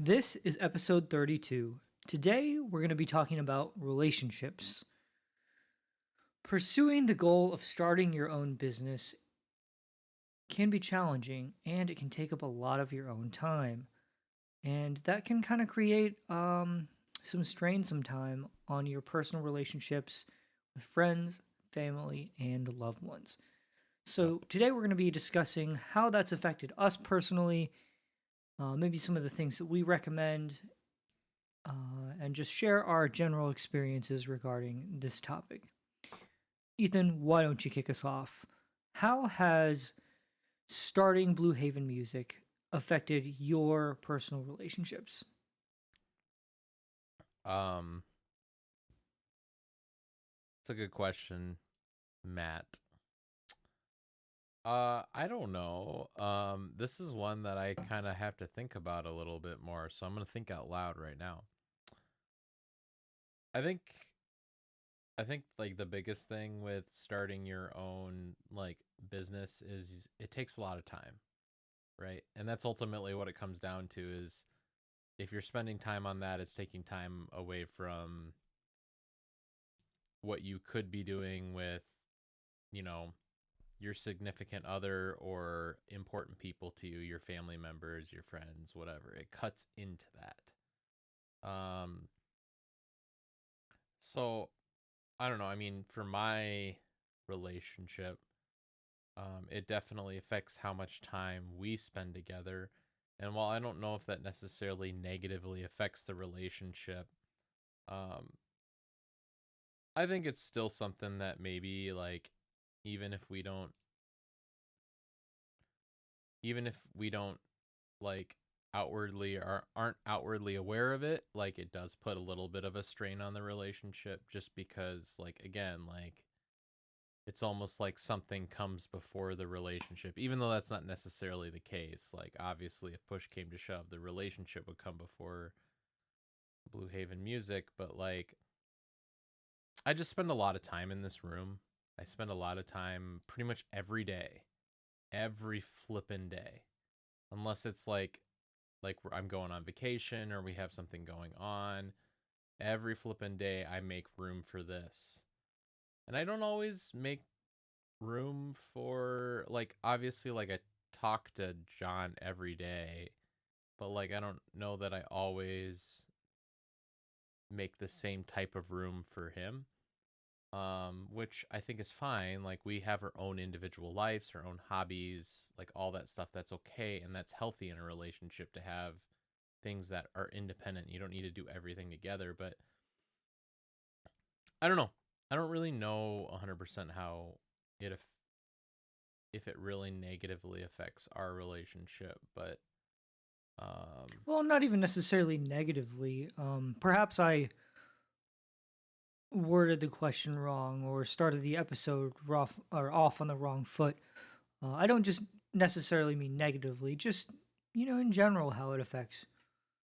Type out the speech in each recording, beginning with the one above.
This is episode 32. Today, we're going to be talking about relationships. Pursuing the goal of starting your own business can be challenging and it can take up a lot of your own time. And that can kind of create some strain sometime on your personal relationships with friends, family, and loved ones. Yep. So, today we're going to be discussing how that's affected us personally, maybe some of the things that we recommend, and just share our general experiences regarding this topic. Ethan, why don't you kick us off? How has starting Blue Haven Music affected your personal relationships? Um, it's a good question, Matt. I don't know. This is one that I kind of have to think about a little bit more, so I'm gonna think out loud right now. I think like the biggest thing with starting your own like business is it takes a lot of time, right? And that's ultimately what it comes down to is if you're spending time on that, it's taking time away from what you could be doing with, you know, your significant other or important people to you, your family members, your friends, whatever. It cuts into that. So I don't know. I mean, for my relationship, it definitely affects how much time we spend together. And while I don't know if that necessarily negatively affects the relationship, um, I think it's still something that maybe like even if we don't even if we don't like outwardly or aren't outwardly aware of it, like it does put a little bit of a strain on the relationship just because like again, like it's almost like something comes before the relationship, even though that's not necessarily the case. Like obviously if push came to shove, the relationship would come before Blue Haven Music, but like I just spend a lot of time in this room. I spend a lot of time pretty much every day, every flippin' day, unless it's like I'm going on vacation or we have something going on. Every flippin' day, I make room for this. And I don't always make room for, like, obviously, like, I talk to John every day, but, like, I don't know that I always make the same type of room for him, which I think is fine. Like, we have our own individual lives, our own hobbies, like, all that stuff. That's okay. And that's healthy in a relationship to have things that are independent. You don't need to do everything together, but I don't know. I don't really know 100% how it if it really negatively affects our relationship, but um Well, not even necessarily negatively. Perhaps I worded the question wrong or started the episode rough or off on the wrong foot. I don't just necessarily mean negatively, just, in general, how it affects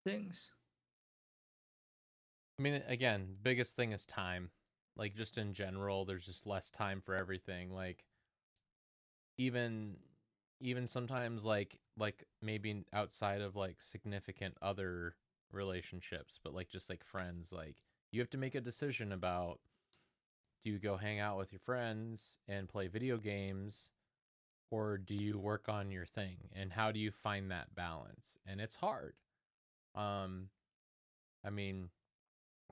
things. I mean again, biggest thing is time. Like just in general, there's just less time for everything. Like even even sometimes like maybe outside of like significant other relationships, but like just like friends, like you have to make a decision about do you go hang out with your friends and play video games or do you work on your thing and how do you find that balance, and it's hard. um I mean,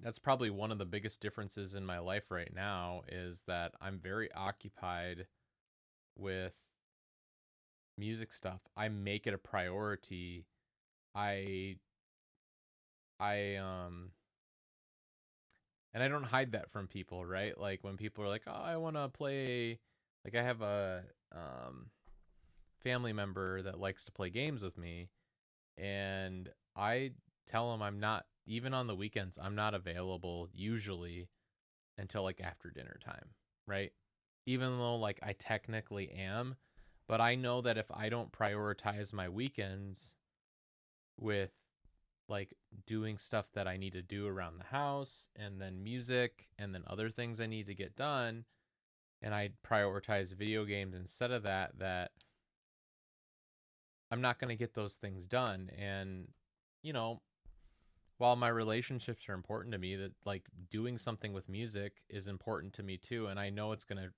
that's probably one of the biggest differences in my life right now is that I'm very occupied with music stuff. I make it a priority. I I and I don't hide that from people, right? Like when people are like, "Oh, I want to play," like I have a family member that likes to play games with me, and I tell them I'm not, even on the weekends, I'm not available usually until like after dinner time, right? Even though like I technically am, but I know that if I don't prioritize my weekends with like doing stuff that I need to do around the house and then music and then other things I need to get done, and I prioritize video games instead of that, I'm not going to get those things done. And you know, while my relationships are important to me, that like doing something with music is important to me too, and I know it's going to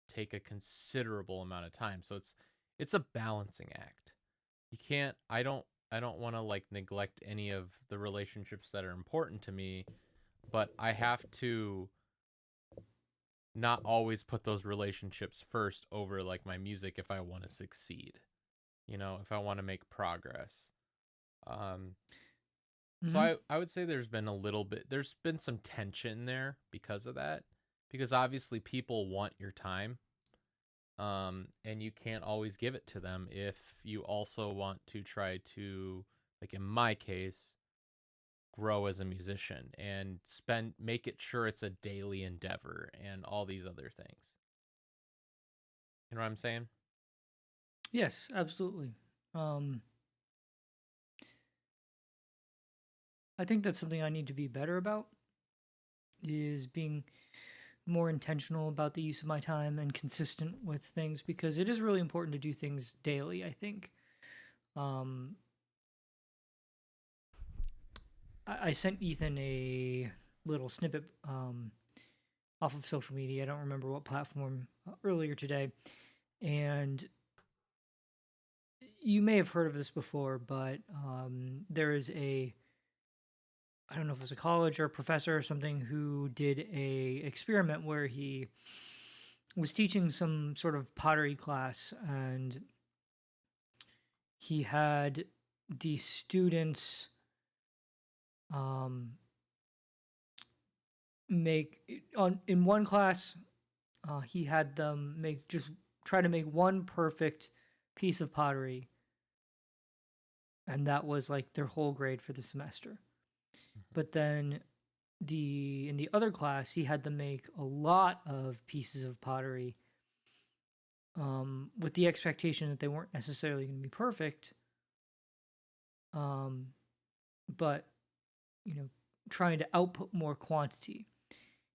take a considerable amount of time. So it's a balancing act. You can't I don't want to like neglect any of the relationships that are important to me, but I have to not always put those relationships first over like my music if I want to succeed. If I want to make progress. Um so Hmm. I would say there's been some tension there because of that. Because obviously people want your time. And you can't always give it to them if you also want to try to, like in my case, grow as a musician and make it sure it's a daily endeavor and all these other things. You know what I'm saying? Yes, absolutely. Um, I think that's something I need to be better about, is being more intentional about the use of my time and consistent with things, because it is really important to do things daily, I think. Um, I sent Ethan a little snippet off of social media. I don't remember what platform, earlier today. And you may have heard of this before, but there is I don't know if it was a college or a professor or something who did a experiment where he was teaching some sort of pottery class, and he had the students um, make on in one class. He had them make just try to make one perfect piece of pottery, and that was like their whole grade for the semester. But then in the other class, he had them make a lot of pieces of pottery, with the expectation that they weren't necessarily going to be perfect, um, but you know, trying to output more quantity.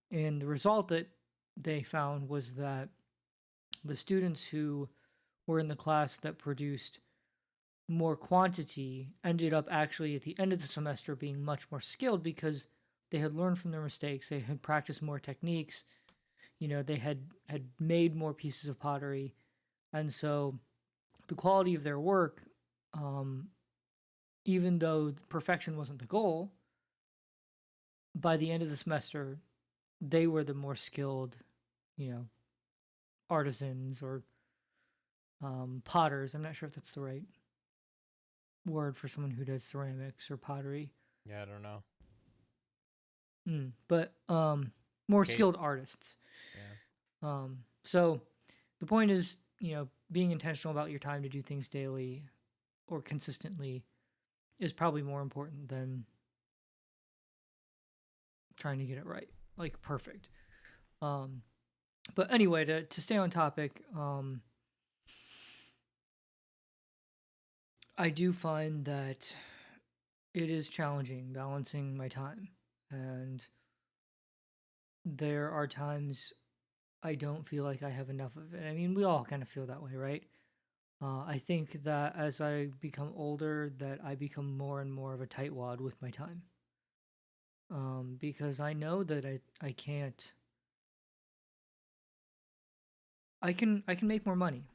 And the result that they found was that the students who were in the class that produced more quantity ended up actually at the end of the semester being much more skilled, because they had learned from their mistakes, they had practiced more techniques, they had made more pieces of pottery, and so the quality of their work, um, even though perfection wasn't the goal, by the end of the semester, they were the more skilled, you know, artisans or potters. I'm not sure if that's the right word for someone who does ceramics or pottery. Yeah, I don't know. But more Kate? skilled artists. Yeah. So the point is, being intentional about your time to do things daily or consistently is probably more important than trying to get it right, like perfect. Um, but anyway, to stay on topic, I do find that it is challenging balancing my time, and there are times I don't feel like I have enough of it. I mean, we all kind of feel that way, right? I think that as I become older, that I become more and more of a tightwad with my time, because I know that I can't. I can make more money,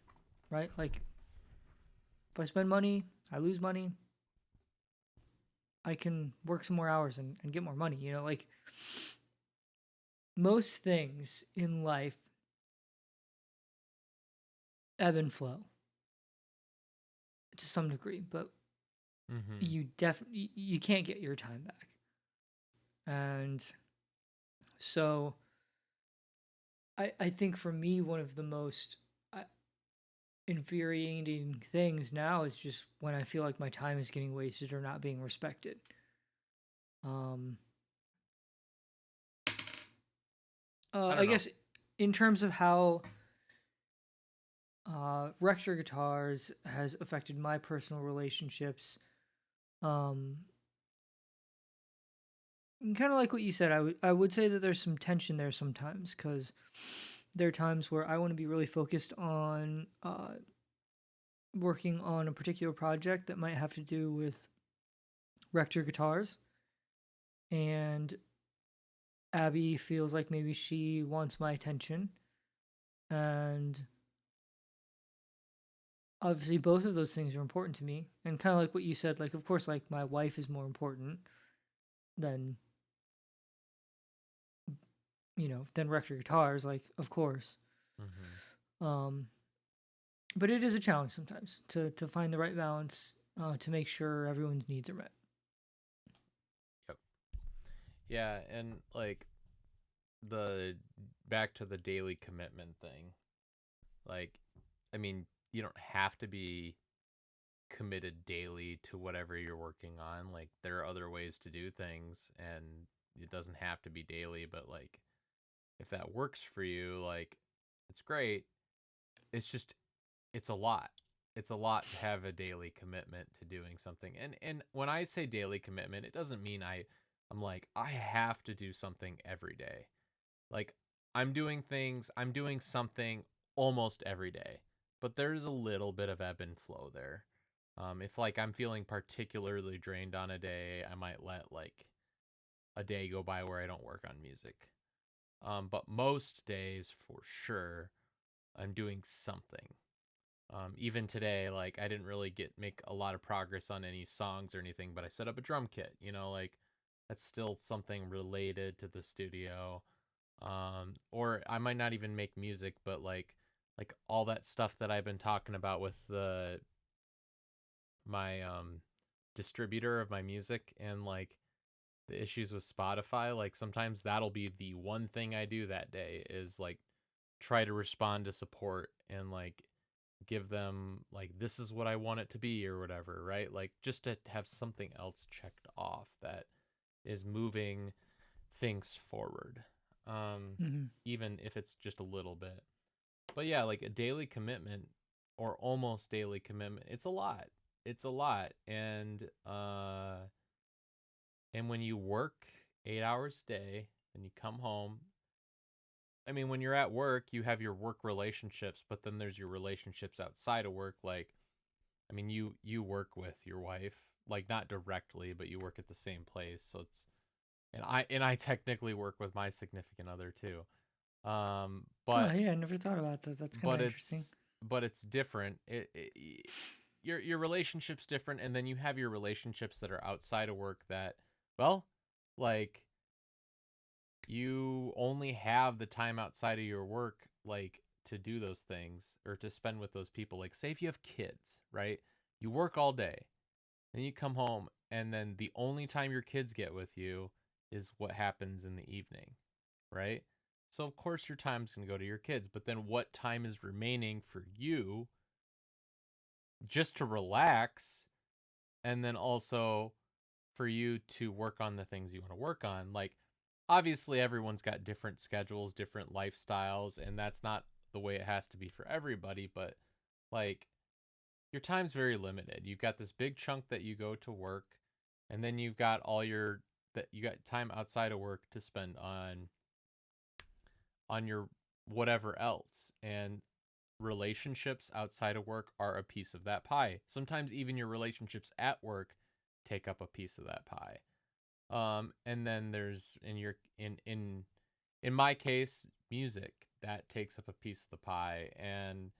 right? Like if I spend money, I lose money. I can work some more hours and get more money. Like most things in life ebb and flow to some degree, but Mhm. you can't get your time back. And so I think for me, one of the most uh, infuriating things now is just when I feel like my time is getting wasted or not being respected. Um, I don't I know. guess in terms of how Rector Guitars has affected my personal relationships, um, kind of like what you said, I would say that there's some tension there sometimes, because there are times where I want to be really focused on working on a particular project that might have to do with Rector guitars, and Abby feels like maybe she wants my attention. And obviously, both of those things are important to me. And kind of like what you said, like, of course, like, my wife is more important than, than Rector guitars, like, of course. Um, but it is a challenge sometimes to find the right balance to make sure everyone's needs are met. Yep. Yeah, and like the back to the daily commitment thing. Like, I mean, you don't have to be committed daily to whatever you're working on. Like, there are other ways to do things, and it doesn't have to be daily, but like, if that works for you, like, it's great. It's just, it's a lot. It's a lot to have a daily commitment to doing something. And when I say daily commitment, it doesn't mean I'm like, I have to do something every day. Like, I'm doing something almost every day, but there's a little bit of ebb and flow there. If like I'm feeling particularly drained on a day, I might let like a day go by where I don't work on music. But most days, for sure, I'm doing something. Even today, like I didn't really make a lot of progress on any songs or anything, but I set up a drum kit. Like that's still something related to the studio. Or I might not even make music, but like all that stuff that I've been talking about with the my distributor of my music and like the issues with Spotify, like sometimes that'll be the one thing I do that day is like try to respond to support and like give them like this is what I want it to be or whatever, right? Like just to have something else checked off that is moving things forward. Mm-hmm. Even if it's just a little bit. But yeah, like a daily commitment or almost daily commitment, it's a lot. It's a lot. And when you work 8 hours a day and you come home, I mean, when you're at work, you have your work relationships, but then there's your relationships outside of work. Like, I mean, you work with your wife, like not directly, but you work at the same place. So it's and I technically work with my significant other too. Um, Oh but yeah, I never thought about that. That's kind of but interesting. it's different. Your relationship's different, and then you have your relationships that are outside of work that, well, like you only have the time outside of your work like to do those things or to spend with those people. Like say if you have kids, right? You work all day, then you come home, and then the only time your kids get with you is what happens in the evening, right? So of course your time's going to go to your kids, but then what time is remaining for you just to relax and then also for you to work on the things you want to work on? Like obviously everyone's got different schedules, different lifestyles, and that's not the way it has to be for everybody, but like your time's very limited. You've got this big chunk that you go to work, and then you've got all your that you got time outside of work to spend on your whatever else. And relationships outside of work are a piece of that pie. Sometimes even your relationships at work take up a piece of that pie. And then there's in my case, music that takes up a piece of the pie, and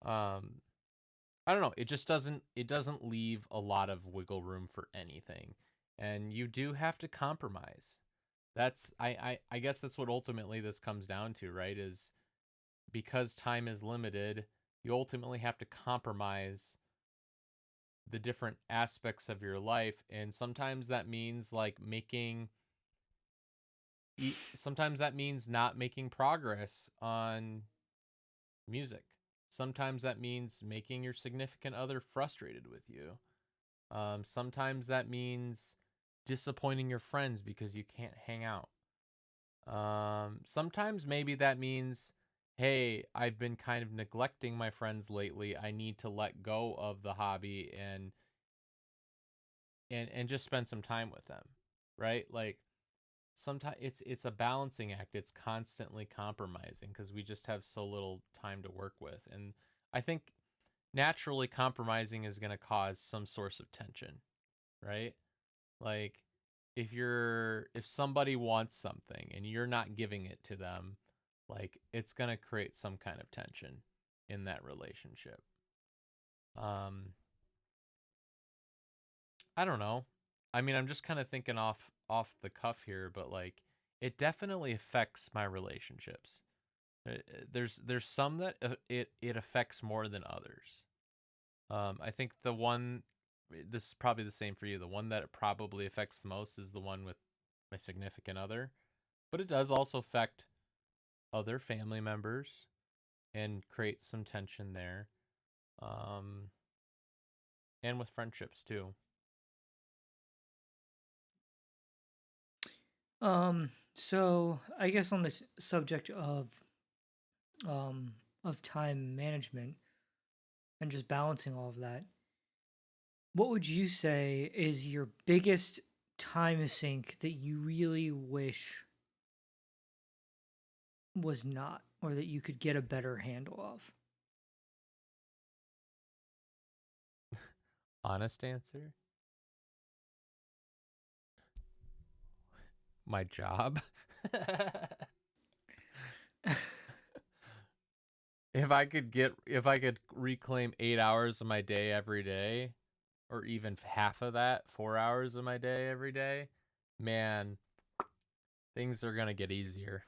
um, I don't know. It doesn't leave a lot of wiggle room for anything, and you do have to compromise. I guess that's what ultimately this comes down to, right? Is because time is limited, you ultimately have to compromise the different aspects of your life, and sometimes that means like sometimes that means not making progress on music. Sometimes that means making your significant other frustrated with you. Sometimes that means disappointing your friends because you can't hang out. Sometimes maybe that means, hey, I've been kind of neglecting my friends lately. I need to let go of the hobby and just spend some time with them, right? Like sometimes it's a balancing act. It's constantly compromising because we just have so little time to work with, and I think naturally compromising is going to cause some source of tension, right? Like if somebody wants something and you're not giving it to them, like it's going to create some kind of tension in that relationship. Um I don't know. I mean, I'm just kind of thinking off the cuff here, but like it definitely affects my relationships. There's some that it affects more than others. I think the one, this is probably the same for you. The one that it probably affects the most is the one with my significant other, but it does also affect other family members and create some tension there. Um, and with friendships too. So I guess on this subject um of time management and just balancing all of that, what would you say is your biggest time sink that you really wish was not, or that you could get a better handle of? Honest answer, my job. If I could reclaim 8 hours of my day every day, or even half of that, 4 hours of my day every day, man, things are gonna get easier.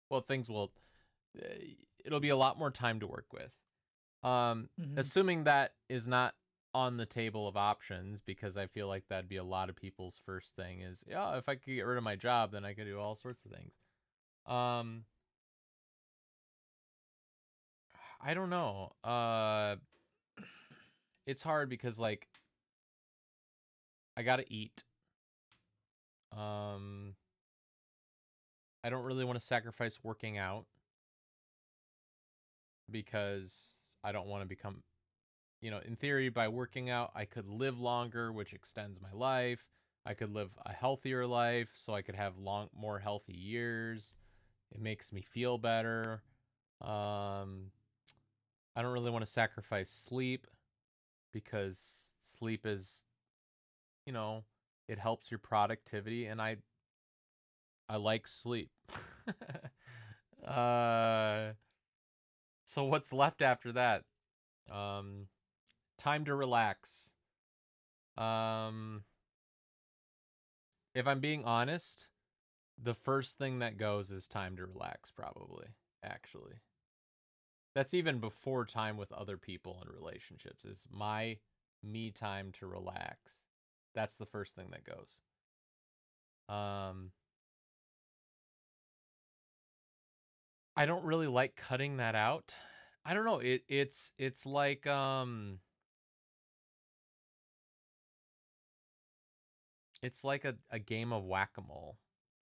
Well, things will. uh, It'll be a lot more time to work with. Hmm. Assuming that is not on the table of options, because I feel like that'd be a lot of people's first thing is, yeah, if I could get rid of my job, then I could do all sorts of things. Um, I don't know. It's hard because like I gotta eat. Um, I don't really want to sacrifice working out because I don't want to become, in theory, by working out, I could live longer, which extends my life. I could live a healthier life, so I could have more healthy years. It makes me feel better. Um, I don't really want to sacrifice sleep because sleep is, you know, it helps your productivity, and I like sleep. uh, so what's left after that? Um, Time to relax. Um, if I'm being honest, the first thing that goes is time to relax, probably, actually. That's even before time with other people in relationships, is my me time to relax. That's the first thing that goes. Um, I don't really like cutting that out. I don't know. It's like it's like a game of whack-a-mole,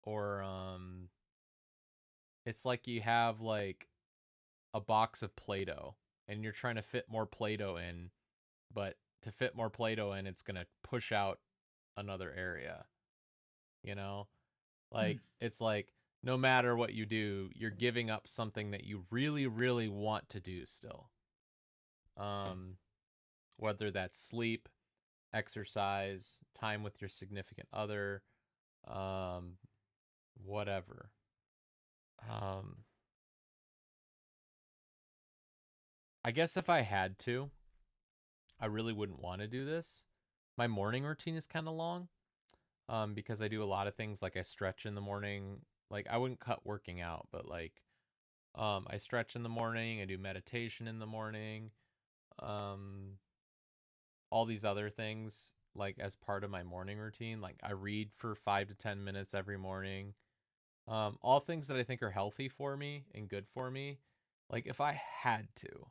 or it's like you have like a box of Play-Doh and you're trying to fit more Play-Doh in, but to fit more Play-Doh in, it's going to push out another area, you know? Mm. Like it's like no matter what you do, you're giving up something that you really really want to do still. Um Whether that's sleep, exercise, time with your significant other, um whatever. Um I guess if I had to, I really wouldn't want to do this. My morning routine is kind of long, because I do a lot of things, like I stretch in the morning. Like I wouldn't cut working out, but like I stretch in the morning, I do meditation in the morning, um all these other things like as part of my morning routine. Like I read for 5 to 10 minutes every morning. All things that I think are healthy for me and good for me. Like if I had to,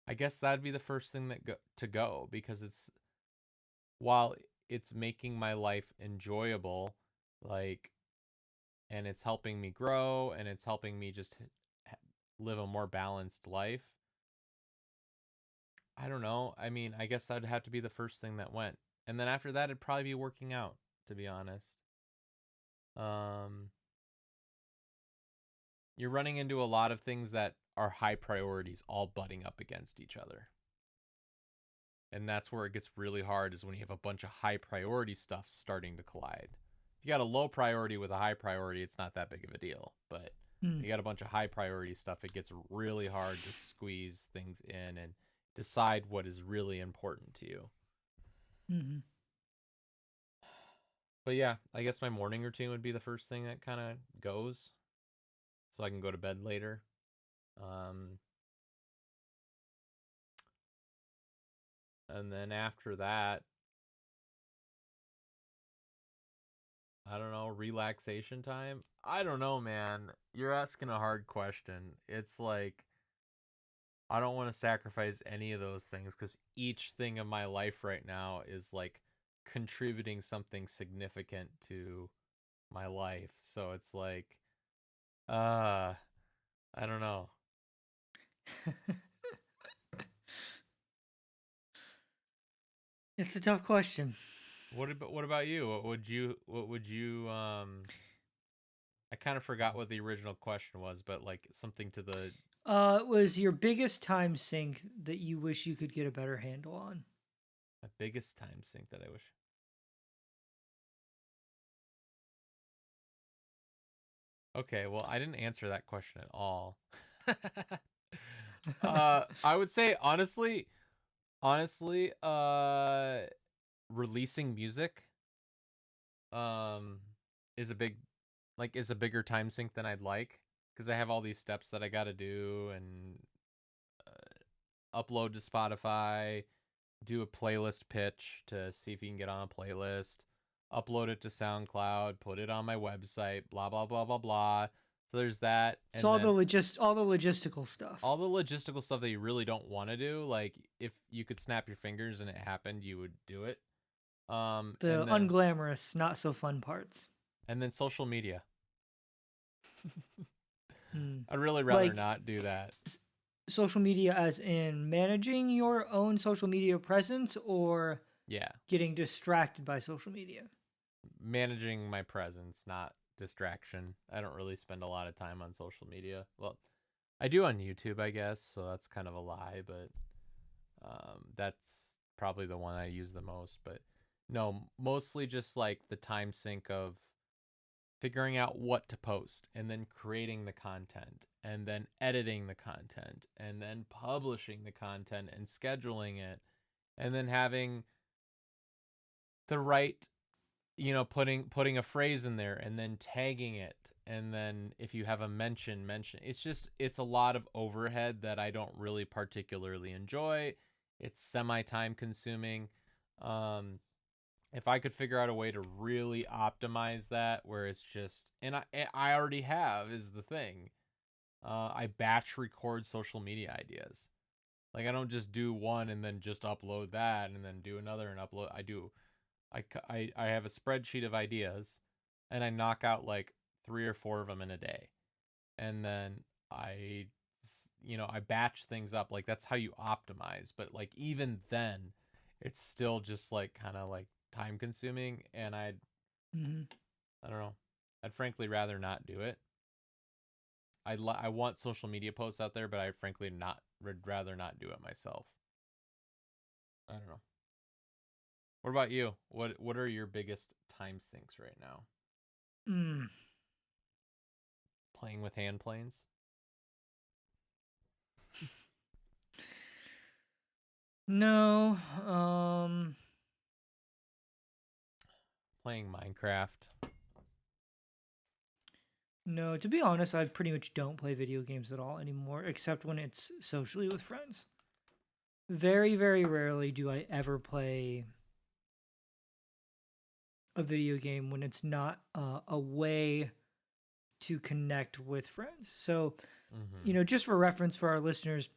I guess that'd be the first thing to go, because while it's making my life enjoyable, like, and it's helping me grow and it's helping me just live a more balanced life. I don't know. I mean, I guess that'd have to be the first thing that went. And then after that, it'd probably be working out, to be honest. Um, you're running into a lot of things that are high priorities all butting up against each other. And that's where it gets really hard, is when you have a bunch of high priority stuff starting to collide. If you got a low priority with a high priority, it's not that big of a deal. But Mm, you got a bunch of high priority stuff, it gets really hard to squeeze things in and decide what is really important to you. mhm. But yeah, I guess my morning routine would be the first thing that kind of goes, so I can go to bed later. Um, and then after that, I don't know, relaxation time. I don't know, man. You're asking a hard question. It's like, I don't want to sacrifice any of those things, because each thing in my life right now is like contributing something significant to my life. So it's like, uh, I don't know. It's a tough question. What about you? What would you I kind of forgot what the original question was, but like something to the Was your biggest time sink that you wish you could get a better handle on? my biggest time sink that I wish. Okay, well, I didn't answer that question at all. I would say honestly, releasing music um is a big is a bigger time sink than I'd like, because I have all these steps that I got to do, and upload to Spotify, do a playlist pitch to see if you can get on a playlist, upload it to SoundCloud, put it on my website, blah blah blah blah blah. So there's that, So and then all the logistical stuff. all the logistical stuff that you really don't want to do. Like, if you could snap your fingers and it happened, you would do it. The unglamorous, not so fun parts. And then social media. Mm. I'd really rather Like not do that. social media as in managing your own social media presence or Yeah, getting distracted by social media. managing my presence, not distraction. I don't really spend a lot of time on social media. Well, I do on YouTube, I guess, so that's kind of a lie, but that's probably the one I use the most. But no, mostly just like the time sink of figuring out what to post, and then creating the content, and then editing the content, and then publishing the content and scheduling it, and then having the right, putting a phrase in there, and then tagging it, and then if you have a mention. It's a lot of overhead that I don't really particularly enjoy. It's semi time consuming. um if I could figure out a way to really optimize that, where it's just, and I already have, is the thing. I batch record social media ideas. Like, I don't just do one and then just upload that and then do another and upload. I have a spreadsheet of ideas, and I knock out like 3 or 4 of them in a day, and then I batch things up. Like, that's how you optimize. But like, even then, it's still just like kind of like time consuming, and Hmm. I don't know. I'd frankly rather not do it. I want social media posts out there, but I frankly not would rather not do it myself. I don't know. What about you? What are your biggest time sinks right now? Mm. Playing with hand planes? No. Playing Minecraft? No, to be honest, I pretty much don't play video games at all anymore, except when it's socially with friends. Very, very rarely do I ever play a video game when it's not a way to connect with friends. So, Mm-hmm. just for reference for our listeners,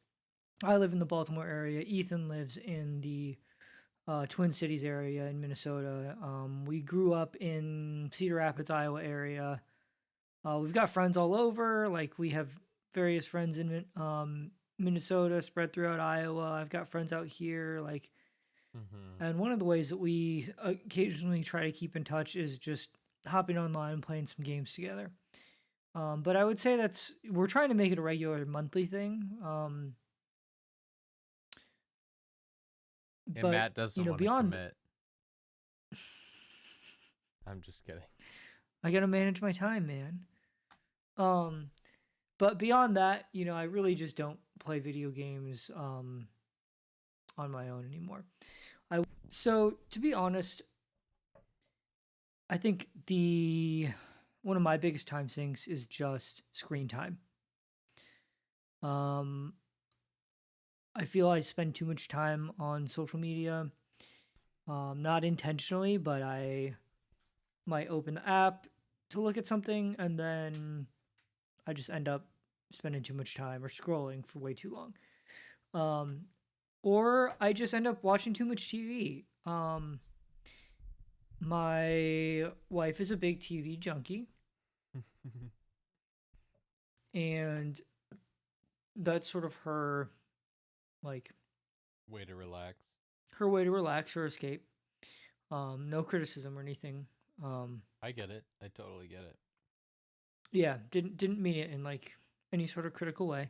I live in the Baltimore area. Ethan lives in the Twin Cities area in Minnesota. We grew up in Cedar Rapids, Iowa area. We've got friends all over. Like, we have various friends in Minnesota spread throughout Iowa. I've got friends out here. Like, Mm-hmm. and one of the ways that we occasionally try to keep in touch is just hopping online and playing some games together. But I would say we're trying to make it a regular monthly thing. And But Matt doesn't want to beyond, commit. I'm just kidding. I gotta manage my time, man. Um, but beyond that, I really just don't play video games on my own anymore. So to be honest, I think the one of my biggest time sinks is just screen time. Um, I feel I spend too much time on social media, not intentionally, but I might open the app to look at something and then I just end up spending too much time or scrolling for way too long. Um, or I just end up watching too much TV. My wife is a big TV junkie, and that's sort of her, like, Way to relax. her way to relax or escape. No criticism or anything. I get it. I totally get it. Yeah, didn't mean it in like any sort of critical way.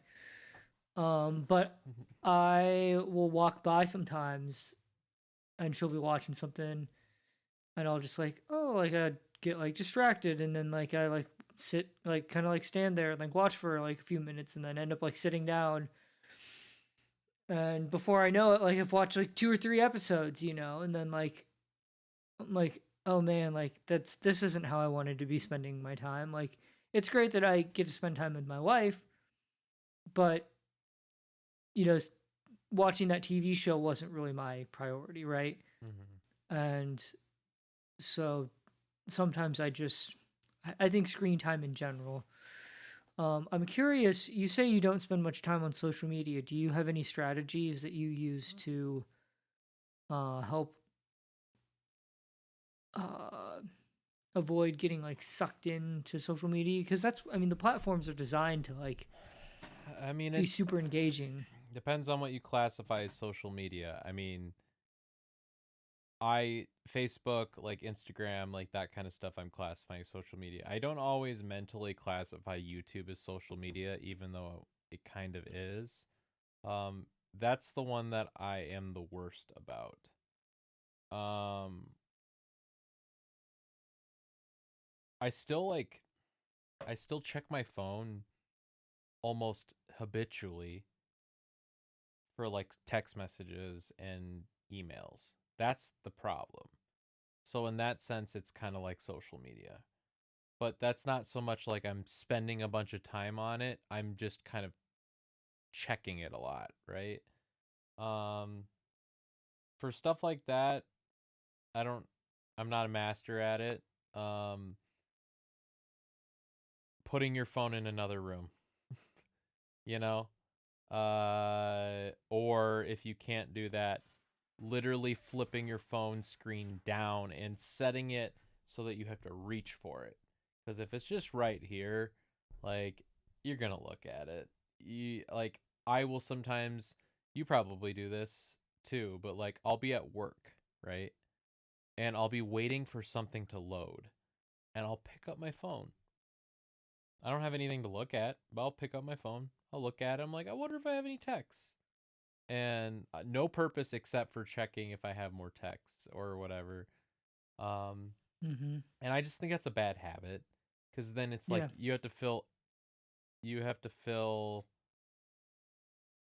But I will walk by sometimes, and she'll be watching something, and I'll just like, oh, like I get like distracted, and then like I like sit like kind of like stand there and like watch for like a few minutes, and then end up like sitting down. And before I know it, like I've watched like 2 or 3 episodes, and then like I'm like, oh man, like this isn't how I wanted to be spending my time. Like it's great that I get to spend time with my wife, but you know, watching that TV show wasn't really my priority, right? And so sometimes I think screen time in general. I'm curious. You say you don't spend much time on social media. Do you have any strategies that you use to help uh, avoid getting like sucked into social media? Because I mean, the platforms are designed to like I mean, be it super engaging. depends on what you classify as social media. I mean, Facebook, like Instagram, like that kind of stuff, I'm classifying as social media. I don't always mentally classify YouTube as social media, even though it kind of is. That's the one that I am the worst about. Um, I still like, I still check my phone almost habitually for like text messages and emails. That's the problem. So in that sense, it's kind of like social media. But that's not so much like I'm spending a bunch of time on it. I'm just kind of checking it a lot, right? Um, for stuff like that, I don't I'm not a master at it. Um, putting your phone in another room, you know? Or if you can't do that, literally flipping your phone screen down and setting it so that you have to reach for it. Because if it's just right here, like you're gonna look at it. Like I will sometimes. You probably do this too, but like I'll be at work, right? And I'll be waiting for something to load, and I'll pick up my phone. I don't have anything to look at, but I'll pick up my phone. I'll look at it. I'm like, I wonder if I have any texts. And no purpose except for checking if I have more texts or whatever. Um, Mm-hmm. and I just think that's a bad habit because then it's like Yeah. you have to fill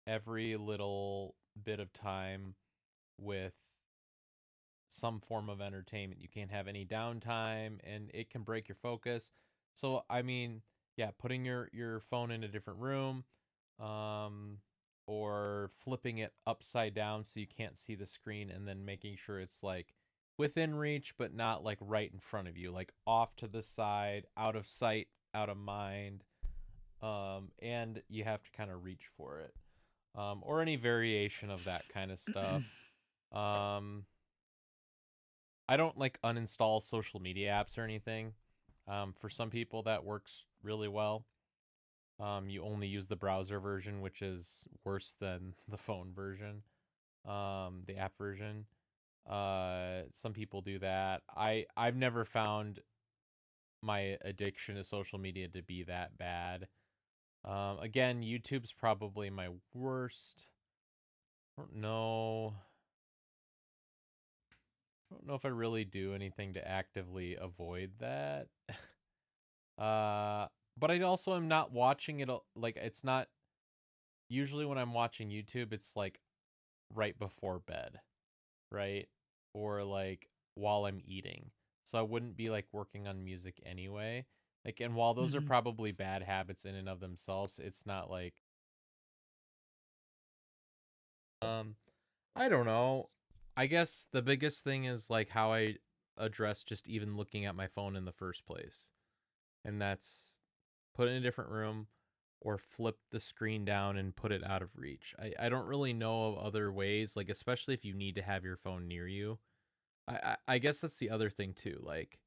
every little bit of time with some form of entertainment. You can't have any downtime, and it can break your focus. So I mean, yeah, putting your phone in a different room, um, or flipping it upside down so you can't see the screen, and then making sure it's like within reach but not like right in front of you, like off to the side, out of sight, out of mind. And you have to kind of reach for it, or any variation of that kind of stuff. Um, I don't like uninstall social media apps or anything. For some people, that works really well. You only use the browser version, which is worse than the phone version, the app version. Some people do that. I've never found my addiction to social media to be that bad. Again, YouTube's probably my worst. I don't know. don't know if I really do anything to actively avoid that. uh, but I also am not watching it like it's not usually when I'm watching YouTube, it's like right before bed, right? Or like while I'm eating. So I wouldn't be like working on music anyway. Like, and while those are Hmm. probably bad habits in and of themselves, it's not like um I don't know. I guess the biggest thing is like how I address just even looking at my phone in the first place. And that's put it in a different room or flip the screen down and put it out of reach. I don't really know of other ways, like especially if you need to have your phone near you. I guess that's the other thing too. Like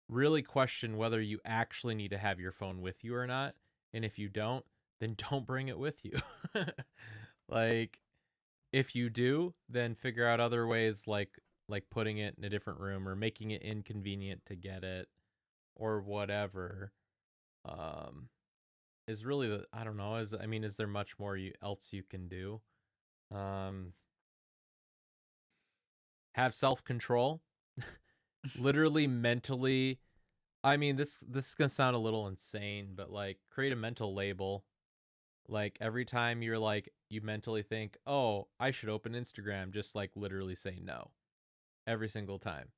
really question whether you actually need to have your phone with you or not. And if you don't, then don't bring it with you. Like if you do, then figure out other ways like putting it in a different room or making it inconvenient to get it or whatever. Um is really the I don't know, is I mean is there much more else you can do? Um have self-control. Literally mentally I mean this is going to sound a little insane, but like create a mental label. Like every time you're like you mentally think, "Oh, I should open Instagram," just like literally say no every single time.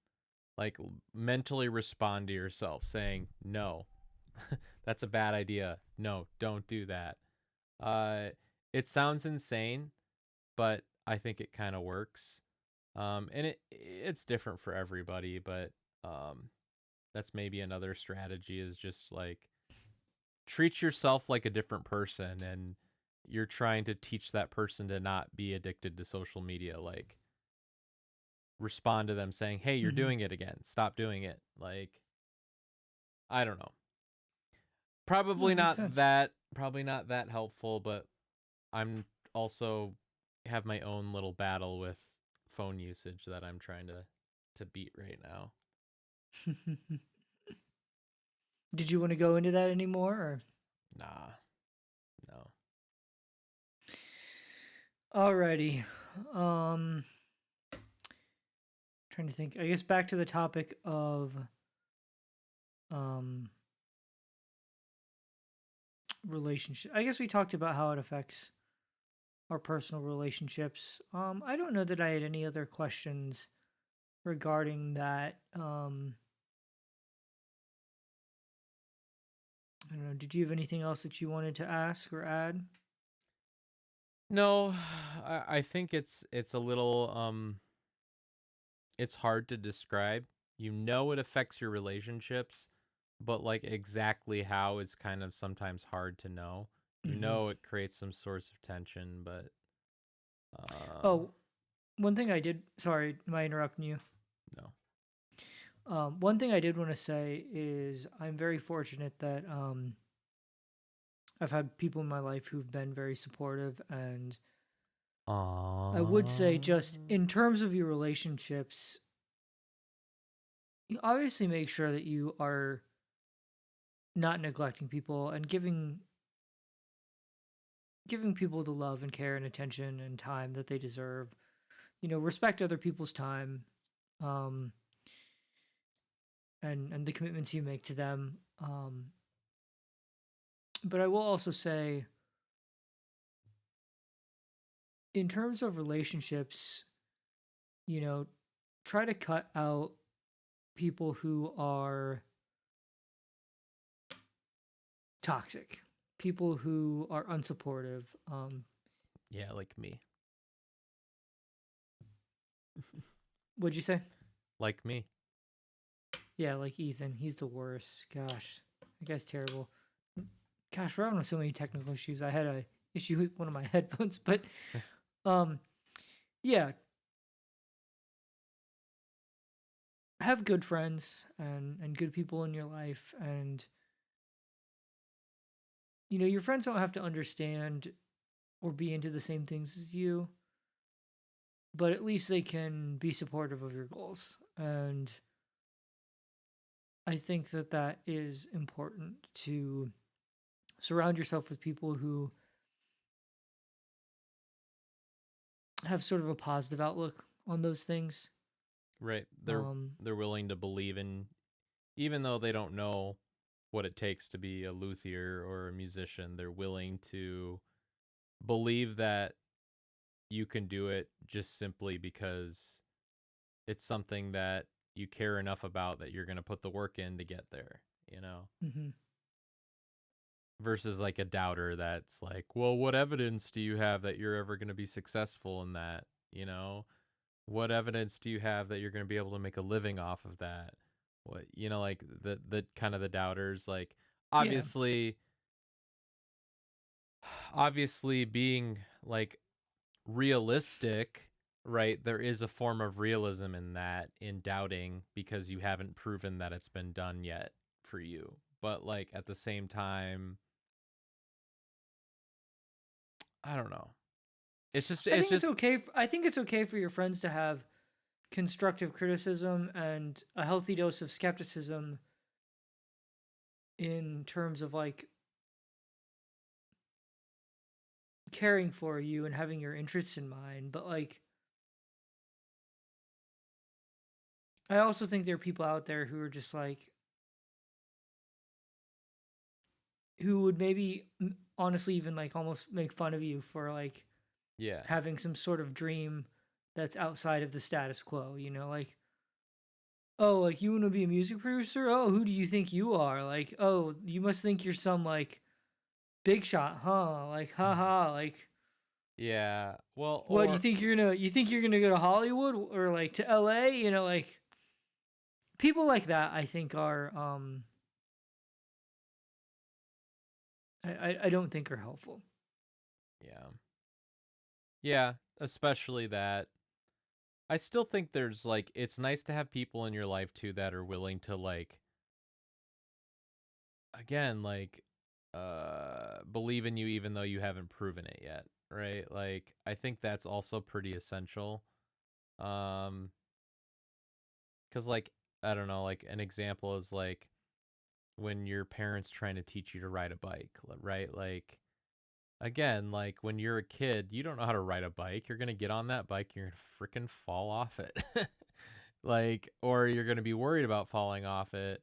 Like mentally respond to yourself saying, "No. That's a bad idea. No, don't do that." Uh it sounds insane, but I think it kind of works. And it's different for everybody, but um that's maybe another strategy is just like treat yourself like a different person and you're trying to teach that person to not be addicted to social media, like respond to them saying, "Hey, you're Hmm. doing it again. Stop doing it." Like I don't know. No, it makes sense. Probably not that helpful, but I'm also have my own little battle with phone usage that I'm trying to beat right now. Did you want to go into that anymore? Or? Nah, no. Alrighty. Um, Trying to think. I guess back to the topic of um relationship. I guess we talked about how it affects our personal relationships. I don't know that I had any other questions regarding that. I don't know. Did you have anything else that you wanted to ask or add? No, I think it's a little it's hard to describe. You know it affects your relationships, but like exactly how is kind of sometimes hard to know. You Hmm. know it creates some source of tension, but um Oh, one thing I did. Sorry, am I interrupting you? no. One thing I did want to say is I'm very fortunate that I've had people in my life who've been very supportive, and I would say Aww. just in terms of your relationships, you obviously make sure that you are not neglecting people and giving people the love and care and attention and time that they deserve. You know, respect other people's time, um, and the commitments you make to them. But I will also say, in terms of relationships, you know, try to cut out people who are toxic, people who are unsupportive. Yeah, like me. What'd you say? Like me. Yeah, like Ethan. He's the worst. Gosh, that guy's terrible. Gosh, we're having so many technical issues. I had a issue with one of my headphones, but um, yeah, have good friends and good people in your life, and you know your friends don't have to understand or be into the same things as you, but at least they can be supportive of your goals. And I think that that is important to surround yourself with people who have sort of a positive outlook on those things. Right. Um, They're willing to believe in, even though they don't know what it takes to be a luthier or a musician, they're willing to believe that you can do it just simply because it's something that you care enough about that you're going to put the work in to get there, you know? mhm. Versus like a doubter that's like, well, what evidence do you have that you're ever going to be successful in that? You know, what evidence do you have that you're going to be able to make a living off of that? What, you know, like the kind of the doubters, like Yeah. obviously, obviously being like realistic, right? There is a form of realism in that, in doubting, because you haven't proven that it's been done yet for you. But like at the same time, I don't know. I It's think it's just okay. I think it's okay for your friends to have constructive criticism and a healthy dose of skepticism in terms of like caring for you and having your interests in mind. But like, I also think there are people out there who are just like, who would maybe honestly even like almost make fun of you for like yeah. having some sort of dream that's outside of the status quo, you know, like, oh, like you want to be a music producer? Oh, who do you think you are? Like, oh, you must think you're some like big shot, huh? Like, haha, like Yeah. Well, what, or you think you're gonna go to Hollywood or like to LA? You know, like people like that I think are I don't think are helpful. yeah. Yeah, especially that I still think there's like it's nice to have people in your life too that are willing to like again like believe in you even though you haven't proven it yet, right? Like I think that's also pretty essential. Um cuz like I don't know, like an example is like when your parents trying to teach you to ride a bike, right? Like again, like when you're a kid, you don't know how to ride a bike. You're gonna get on that bike, you're gonna freaking fall off it. Like, or you're gonna be worried about falling off it.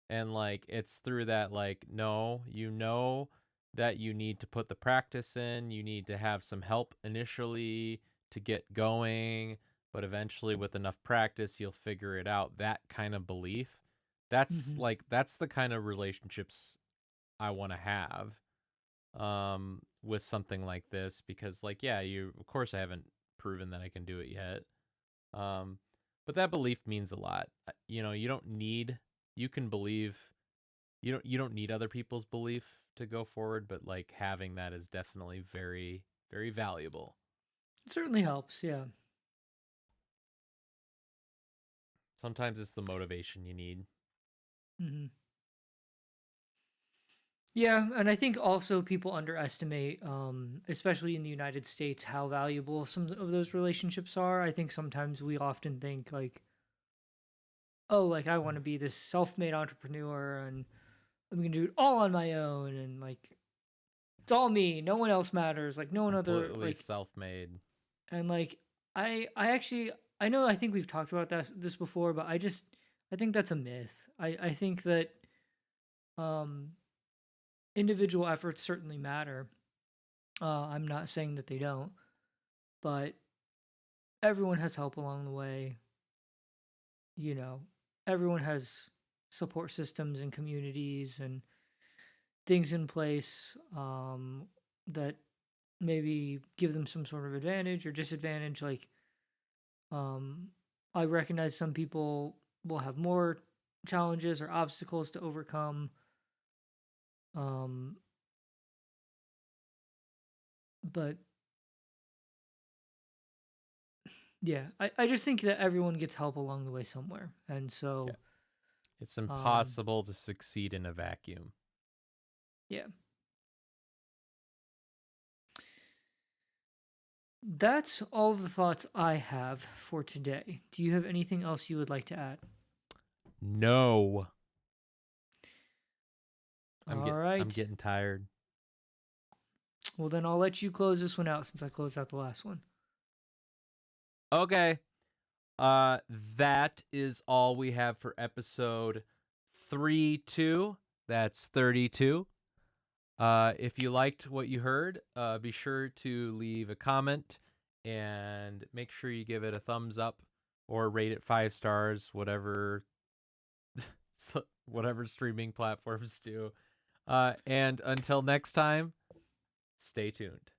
And like it's through that, like, no, you know that you need to put the practice in, you need to have some help initially to get going, but eventually with enough practice you'll figure it out. That kind of belief. Hmm. That's the kind of relationships I want to have with something like this because like yeah, you of course I haven't proven that I can do it yet. Um but that belief means a lot. You know, you don't need you can believe you don't need other people's belief to go forward, but like having that is definitely very very valuable. It certainly helps, yeah. Sometimes it's the motivation you need. Hmm. Yeah, and I think also people underestimate, especially in the United States, how valuable some of those relationships are. I think sometimes we often think like, oh, like I want to be this self-made entrepreneur and I'm gonna do it all on my own and like it's all me, no one else matters, like no one other Completely like self-made. and like I actually I know I think we've talked about this before, but I think that's a myth. I think that um individual efforts certainly matter. I'm not saying that they don't, but everyone has help along the way. You know, everyone has support systems and communities and things in place that maybe give them some sort of advantage or disadvantage. Like, um, I recognize some people will have more challenges or obstacles to overcome. Um, but yeah, I just think that everyone gets help along the way somewhere. And Yeah. so, It's um, impossible to succeed in a vacuum. yeah, that's all of the thoughts I have for today. Do you have anything else you would like to add? No. All I'm right. getting tired. Well, then I'll let you close this one out since I closed out the last one. Okay. That is all we have for episode 32. That's 32. If you liked what you heard, be sure to leave a comment and make sure you give it a thumbs up or rate it 5 stars, whatever whatever streaming platforms do. And until next time, stay tuned.